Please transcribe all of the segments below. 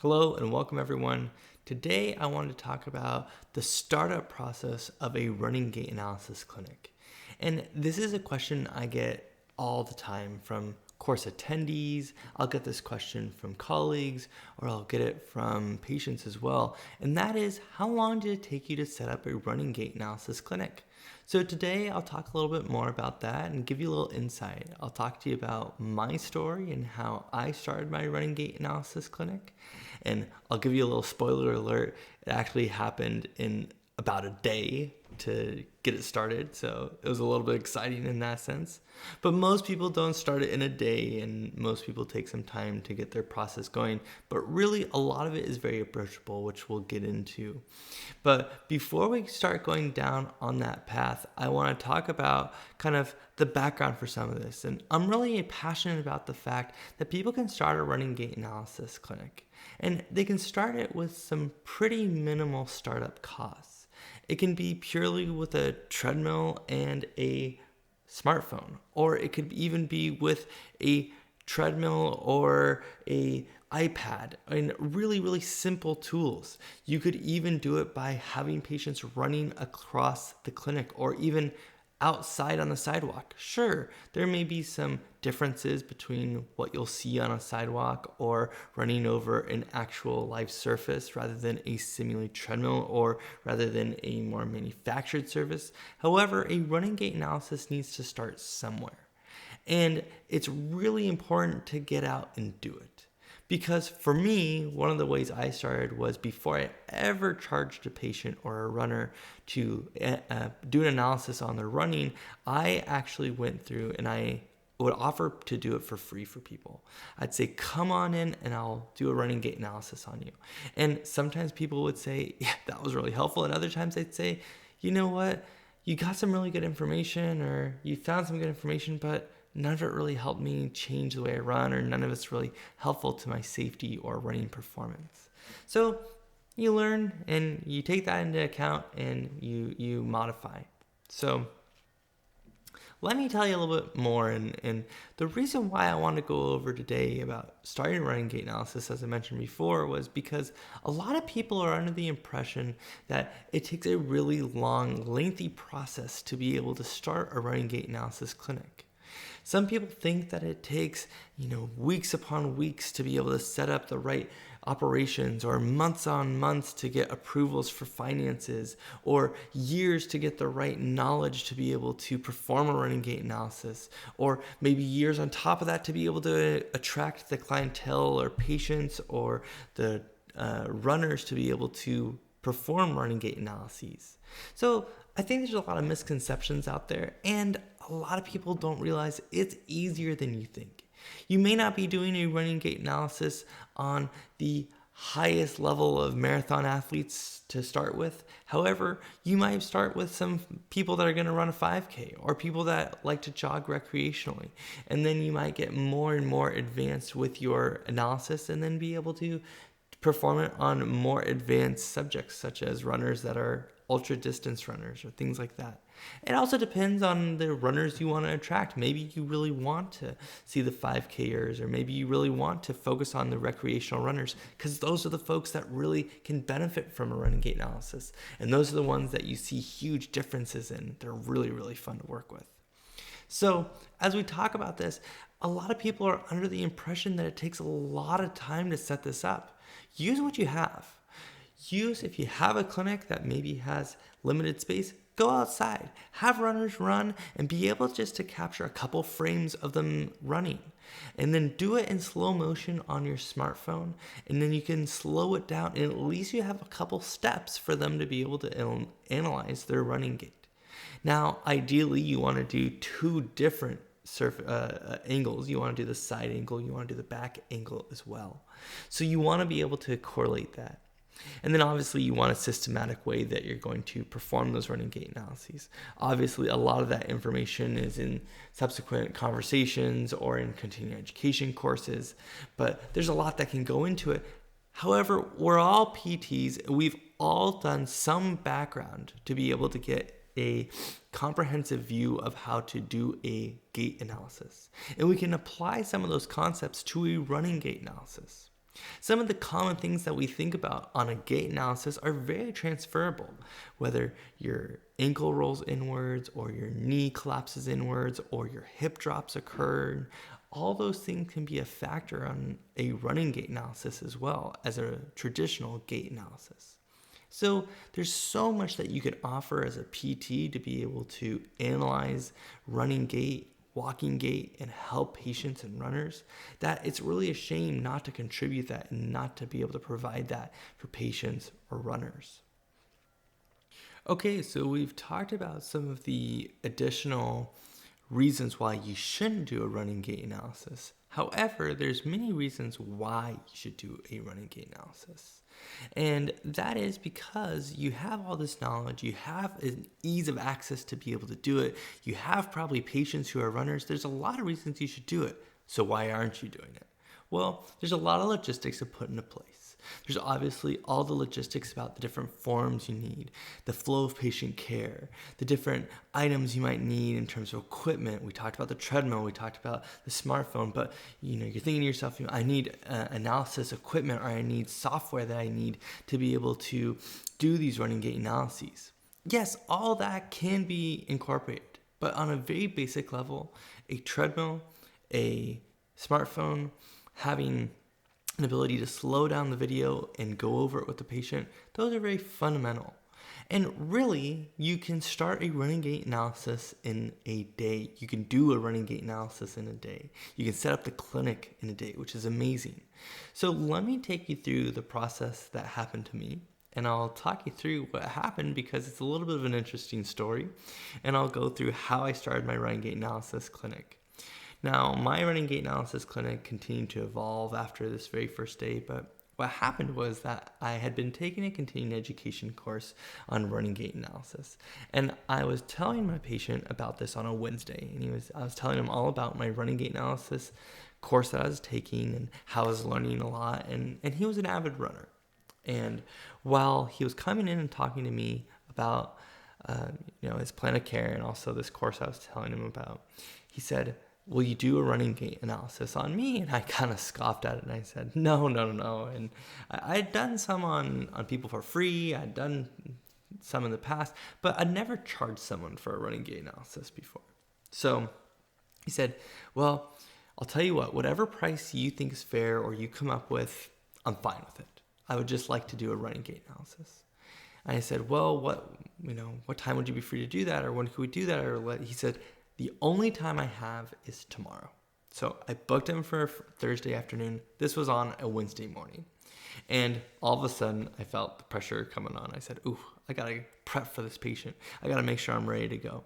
Hello and welcome everyone. Today I wanted to talk about the startup process of a running gait analysis clinic. And this is a question I get all the time from course attendees. I'll get this question from colleagues, or I'll get it from patients as well. And that is, how long did it take you to set up a running gait analysis clinic? So today I'll talk a little bit more about that and give you a little insight. I'll talk to you about my story and how I started my running gait analysis clinic. And I'll give you a little spoiler alert. It actually happened in about a day to get it started. So it was a little bit exciting in that sense. But most people don't start it in a day, and most people take some time to get their process going. But really, a lot of it is very approachable, which we'll get into. But before we start going down on that path, I want to talk about kind of the background for some of this. And I'm really passionate about the fact that people can start a running gait analysis clinic. And they can start it with some pretty minimal startup costs. It can be purely with a treadmill and a smartphone, or it could even be with a treadmill or a iPad, and really simple tools. You could even do it by having patients running across the clinic or even outside on the sidewalk. Sure, there may be some differences between what you'll see on a sidewalk or running over an actual live surface rather than a simulated treadmill or rather than a more manufactured surface. However, a running gait analysis needs to start somewhere. And it's really important to get out and do it. Because for me, one of the ways I started was before I ever charged a patient or a runner to do an analysis on their running, I actually went through and I would offer to do it for free for people. I'd say, come on in and I'll do a running gait analysis on you. And sometimes people would say, yeah, that was really helpful. And other times they'd say, you know what, you got some really good information or you found some good information, but none of it really helped me change the way I run, or none of it's really helpful to my safety or running performance. So you learn and you take that into account and you modify. So let me tell you a little bit more. And the reason why I want to go over today about starting running gait analysis, as I mentioned before, was because a lot of people are under the impression that it takes a really long, lengthy process to be able to start a running gait analysis clinic. Some people think that it takes, weeks upon weeks to be able to set up the right operations, or months on months to get approvals for finances, or years to get the right knowledge to be able to perform a running gait analysis, or maybe years on top of that to be able to attract the clientele or patients or the runners to be able to perform running gait analyses. So I think there's a lot of misconceptions out there, and a lot of people don't realize it's easier than you think. You may not be doing a running gait analysis on the highest level of marathon athletes to start with. However, you might start with some people that are going to run a 5K or people that like to jog recreationally. And then you might get more and more advanced with your analysis and then be able to perform it on more advanced subjects, such as runners that are ultra distance runners or things like that. It also depends on the runners you want to attract. Maybe you really want to see the 5Kers, or maybe you really want to focus on the recreational runners, because those are the folks that really can benefit from a running gait analysis. And those are the ones that you see huge differences in. They're really fun to work with. So as we talk about this, a lot of people are under the impression that it takes a lot of time to set this up. Use what you have. If you have a clinic that maybe has limited space, go outside, have runners run, and be able just to capture a couple frames of them running. And then do it in slow motion on your smartphone, and then you can slow it down, and at least you have a couple steps for them to be able to analyze their running gait. Now, ideally, you want to do two different angles. You want to do the side angle, you want to do the back angle as well. So you want to be able to correlate that. And then obviously you want a systematic way that you're going to perform those running gait analyses. Obviously, a lot of that information is in subsequent conversations or in continuing education courses, but there's a lot that can go into it. However, we're all PTs. We've all done some background to be able to get a comprehensive view of how to do a gait analysis. And we can apply some of those concepts to a running gait analysis. Some of the common things that we think about on a gait analysis are very transferable, whether your ankle rolls inwards or your knee collapses inwards or your hip drops occur. All those things can be a factor on a running gait analysis as well as a traditional gait analysis. So there's so much that you can offer as a PT to be able to analyze running gait, walking gait, and help patients and runners, that it's really a shame not to contribute that and not to be able to provide that for patients or runners. Okay, so we've talked about some of the additional reasons why you shouldn't do a running gait analysis. However, there's many reasons why you should do a running gait analysis. And that is because you have all this knowledge, you have an ease of access to be able to do it, you have probably patients who are runners. There's a lot of reasons you should do it. So why aren't you doing it? Well, there's a lot of logistics to put into place. There's obviously all the logistics about the different forms you need, the flow of patient care, the different items you might need in terms of equipment. We talked about the treadmill, we talked about the smartphone, but you're thinking to yourself, I need analysis equipment, or I need software that I need to be able to do these running gait analyses. Yes, all that can be incorporated, but on a very basic level, a treadmill, a smartphone, having an ability to slow down the video and go over it with the patient, those are very fundamental. And really, you can start a running gait analysis in a day. You can do a running gait analysis in a day. You can set up the clinic in a day, which is amazing. So let me take you through the process that happened to me. And I'll talk you through what happened because it's a little bit of an interesting story. And I'll go through how I started my running gait analysis clinic. Now, my running gait analysis clinic continued to evolve after this very first day, but what happened was that I had been taking a continuing education course on running gait analysis. And I was telling my patient about this on a Wednesday, and I was telling him all about my running gait analysis course that I was taking and how I was learning a lot, and he was an avid runner. And while he was coming in and talking to me about his plan of care and also this course I was telling him about, he said, "Will you do a running gait analysis on me?" And I kind of scoffed at it and I said, no. And I had done some on people for free. I'd done some in the past, but I'd never charged someone for a running gait analysis before. So he said, "Well, I'll tell you what, whatever price you think is fair or you come up with, I'm fine with it. I would just like to do a running gait analysis." And I said, "Well, what time would you be free to do that? Or when could we do that?" He said, "The only time I have is tomorrow." So I booked him for Thursday afternoon. This was on a Wednesday morning. And all of a sudden, I felt the pressure coming on. I said, "Ooh, I got to prep for this patient. I got to make sure I'm ready to go."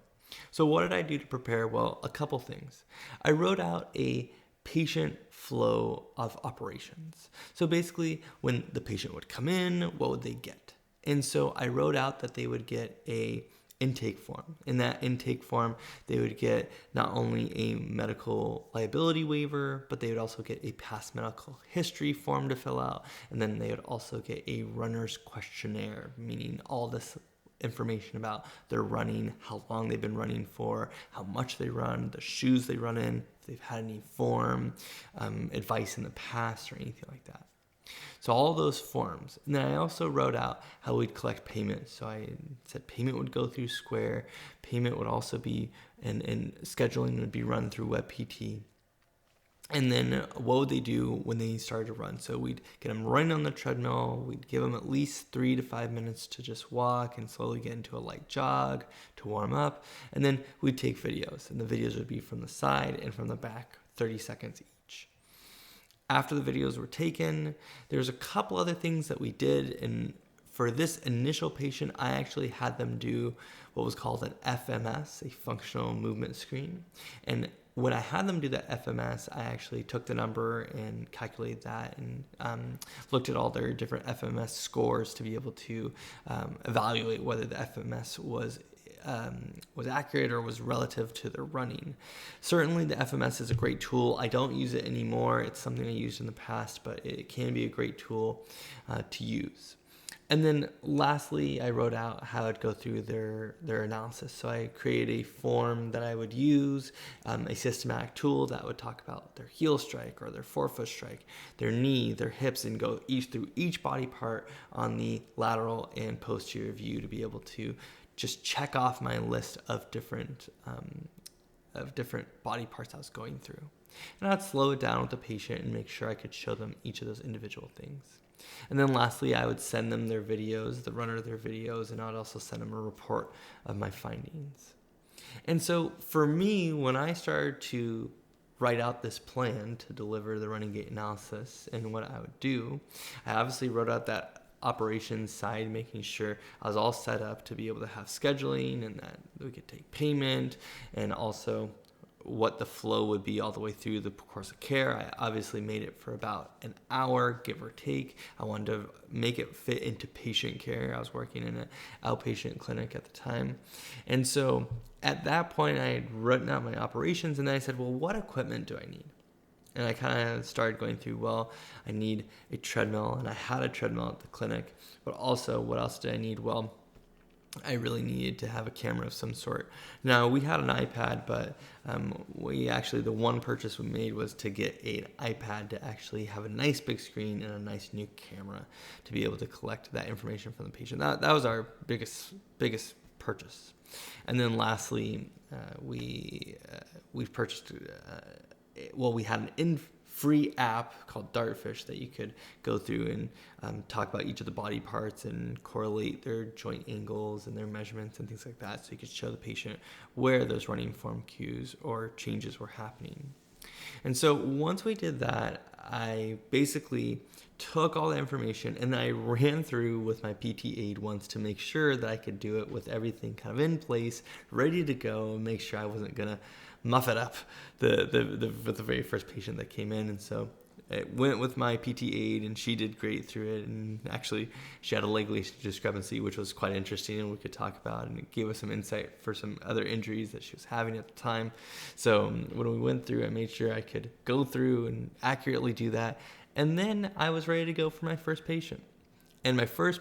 So what did I do to prepare? Well, a couple things. I wrote out a patient flow of operations. So basically, when the patient would come in, what would they get? And so I wrote out that they would get a intake form. In that intake form, they would get not only a medical liability waiver, but they would also get a past medical history form to fill out. And then they would also get a runner's questionnaire, meaning all this information about their running, how long they've been running for, how much they run, the shoes they run in, if they've had any form, advice in the past or anything like that. So all those forms. And then I also wrote out how we'd collect payment. So I said payment would go through Square. Payment would also be, and scheduling would be run through WebPT. And then what would they do when they started to run? So we'd get them running on the treadmill. We'd give them at least 3 to 5 minutes to just walk and slowly get into a light jog to warm up. And then we'd take videos. And the videos would be from the side and from the back, 30 seconds each. After the videos were taken, there's a couple other things that we did. And for this initial patient, I actually had them do what was called an FMS, a functional movement screen. And when I had them do that FMS, I actually took the number and calculated that and looked at all their different FMS scores to be able to evaluate whether the FMS was accurate or was relative to their running. Certainly the FMS is a great tool. I don't use it anymore. It's something I used in the past, but it can be a great tool to use. And then lastly, I wrote out how I'd go through their analysis. So I created a form that I would use, a systematic tool that would talk about their heel strike or their forefoot strike, their knee, their hips, and go through each body part on the lateral and posterior view to be able to just check off my list of different body parts I was going through. And I'd slow it down with the patient and make sure I could show them each of those individual things. And then lastly, I would send them their videos, the runner their videos, and I'd also send them a report of my findings. And so for me, when I started to write out this plan to deliver the running gait analysis and what I would do, I obviously wrote out that operations side, making sure I was all set up to be able to have scheduling and that we could take payment, and also what the flow would be all the way through the course of care. I obviously made it for about an hour, give or take. I wanted to make it fit into patient care. I was working in an outpatient clinic at the time. And so at that point, I had written out my operations, and then I said, well, what equipment do I need? And I kind of started going through, well, I need a treadmill, and I had a treadmill at the clinic, but also what else did I need? Well, I really needed to have a camera of some sort. Now, we had an iPad, but the one purchase we made was to get an iPad to actually have a nice big screen and a nice new camera to be able to collect that information from the patient. That was our biggest purchase. And then lastly, we purchased, we had an free app called Dartfish that you could go through and talk about each of the body parts and correlate their joint angles and their measurements and things like that, so you could show the patient where those running form cues or changes were happening. And so once we did that, I basically took all the information and I ran through with my PT aid once to make sure that I could do it with everything kind of in place, ready to go, and make sure I wasn't going to muff it up the very first patient that came in. And so it went with my PT aid, and she did great through it. And actually, she had a leg discrepancy, which was quite interesting, and we could talk about, and it gave us some insight for some other injuries that she was having at the time. So when we went through, I made sure I could go through and accurately do that. And then I was ready to go for my first patient. And my first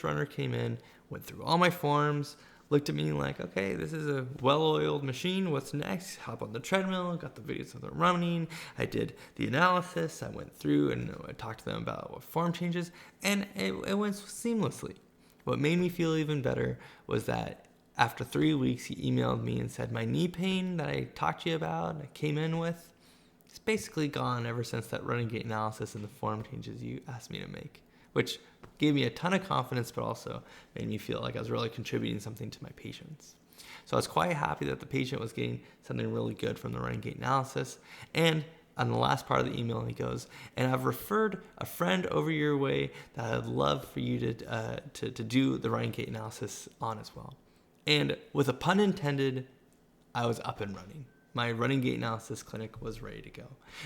runner came in, went through all my forms, looked at me like, okay, this is a well-oiled machine. What's next? Hop on the treadmill, got the videos of the running. I did the analysis. I went through and I talked to them about what form changes, and it went seamlessly. What made me feel even better was that after 3 weeks, he emailed me and said, my knee pain that I talked to you about, I came in with, it's basically gone ever since that running gait analysis and the form changes you asked me to make, which gave me a ton of confidence, but also made me feel like I was really contributing something to my patients. So I was quite happy that the patient was getting something really good from the running gait analysis. And on the last part of the email, he goes, and I've referred a friend over your way that I'd love for you to do the running gait analysis on as well. And with a pun intended, I was up and running. My running gait analysis clinic was ready to go.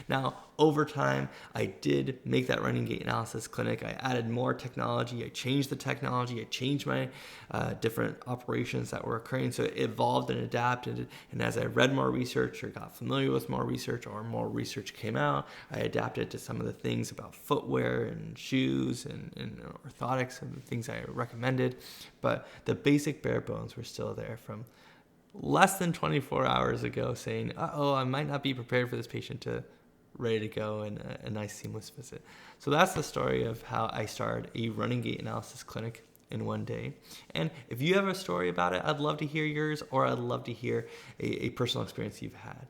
Now, over time, I did make that running gait analysis clinic. I added more technology. I changed the technology. I changed my different operations that were occurring. So it evolved and adapted. And as I read more research or got familiar with more research, or more research came out, I adapted to some of the things about footwear and shoes and orthotics and the things I recommended. But the basic bare bones were still there from less than 24 hours ago, saying, I might not be prepared for this patient to ready to go and a nice seamless visit. So that's the story of how I started a running gait analysis clinic in one day. And if you have a story about it, I'd love to hear yours, or I'd love to hear a personal experience you've had.